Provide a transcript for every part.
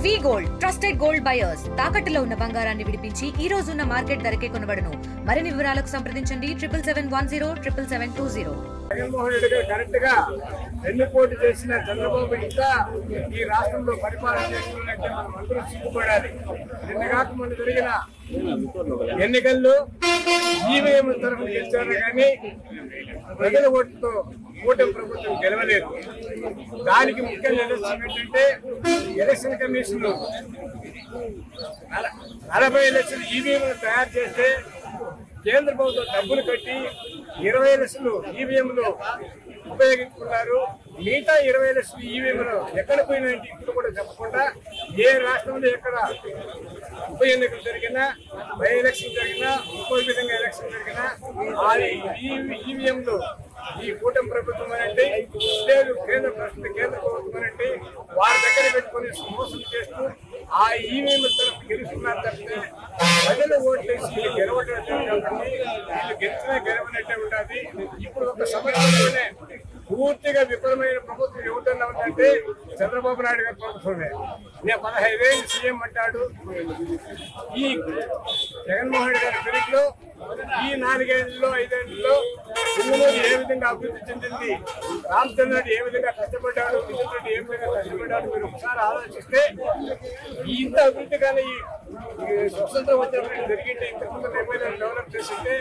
వి gold trusted gold buyers తాకట్టులో ఉన్న బంగారాన్ని విడిపించి ఈ రోజు ఉన్న మార్కెట్ ధరకే కొనబడును. మరిన్ని వివరాలకు సంప్రదించండి 77107720. జగన్మోహన్ రెడ్డి గారు కరెక్ట్ గా ఎన్నిపోటు చేసిన చంద్రబాబు ఇంకా ఈ రాష్ట్రంలో పరిపాలన చేస్తున్నట్టే మనం అందరూ సిగ్గుపడాలి. నిన్నగాక మొన్న జరిగిన ఎన్నికల్లో ఈవీఎం తరఫున గెలిచారు కానీ ప్రజల ఓటుతో కూటమి ప్రభుత్వం గెలవలేదు. దానికి ముఖ్య నిదర్శనం ఏంటంటే ఎలక్షన్ కమిషన్ 40 లక్షల ఈవీఎంలు తయారు చేస్తే కేంద్ర ప్రభుత్వం డబ్బులు కట్టి 20 లక్షలు ఈవీఎంలు ఉపయోగించుకున్నారు. మిగతా 20 లక్షల ఈవీఎంలు ఎక్కడ పోయినాయంటే ఇప్పుడు కూడా చెప్పకుండా ఏ రాష్ట్రంలో ఎక్కడ ఉప ఎన్నికలు జరిగినా, బై ఎలక్షన్ జరిగినా, ఇంకో విధంగా ఎలక్షన్ జరిగినా ఆ ఈవీఎంలు ఈ కూటమి ప్రభుత్వం అంటే లేదు కేంద్ర ప్రభుత్వం అంటే వారి దగ్గర పెట్టుకుని మోసం చేస్తూ ఆ ఈవీఎం తరఫు గెలుస్తున్నారు తప్పితే ప్రజలు ఓట్లేసి గెలవటం కాబట్టి వీళ్ళు గెలిచినా గెలవనట్టే ఉండాలి. ఇప్పుడు ఒక సంవత్సరంలోనే పూర్తిగా విఫలమైన ప్రభుత్వం ఏమిటన్నా ఉందంటే చంద్రబాబు నాయుడు గారి ప్రభుత్వమే. నేను 15 ఏళ్ళు సీఎం అంటాడు. ఈ జగన్మోహన్ రెడ్డి గారి పీరియడ్లో ఈ 4 ఏళ్లలో 5 ఏళ్లలో పుంగనూరు ఏ విధంగా అభివృద్ధి చెందింది, రామచంద్ర రెడ్డి ఏ విధంగా కష్టపడ్డాడు, కిషన్ రెడ్డి ఏ విధంగా కష్టపడ్డాడు మీరు ఒకసారి ఆలోచిస్తే ఇంత అభివృద్ధి కానీ స్వతంత్రం వచ్చినప్పుడు జరిగింటే ఇంతకుముందు ఏమైనా డెవలప్ చేసింటే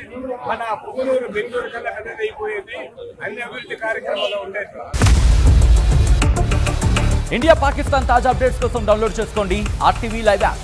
మన పుంగనూరు బెంగళూరు కన్నా అనేది అయిపోయేది. అన్ని అభివృద్ధి కార్యక్రమాలు ఉండేది. ఇండియా పాకిస్తాన్ తాజా అప్డేట్స్ కోసం డౌన్లోడ్ చేసుకోండి RTV లైవ్ యాప్.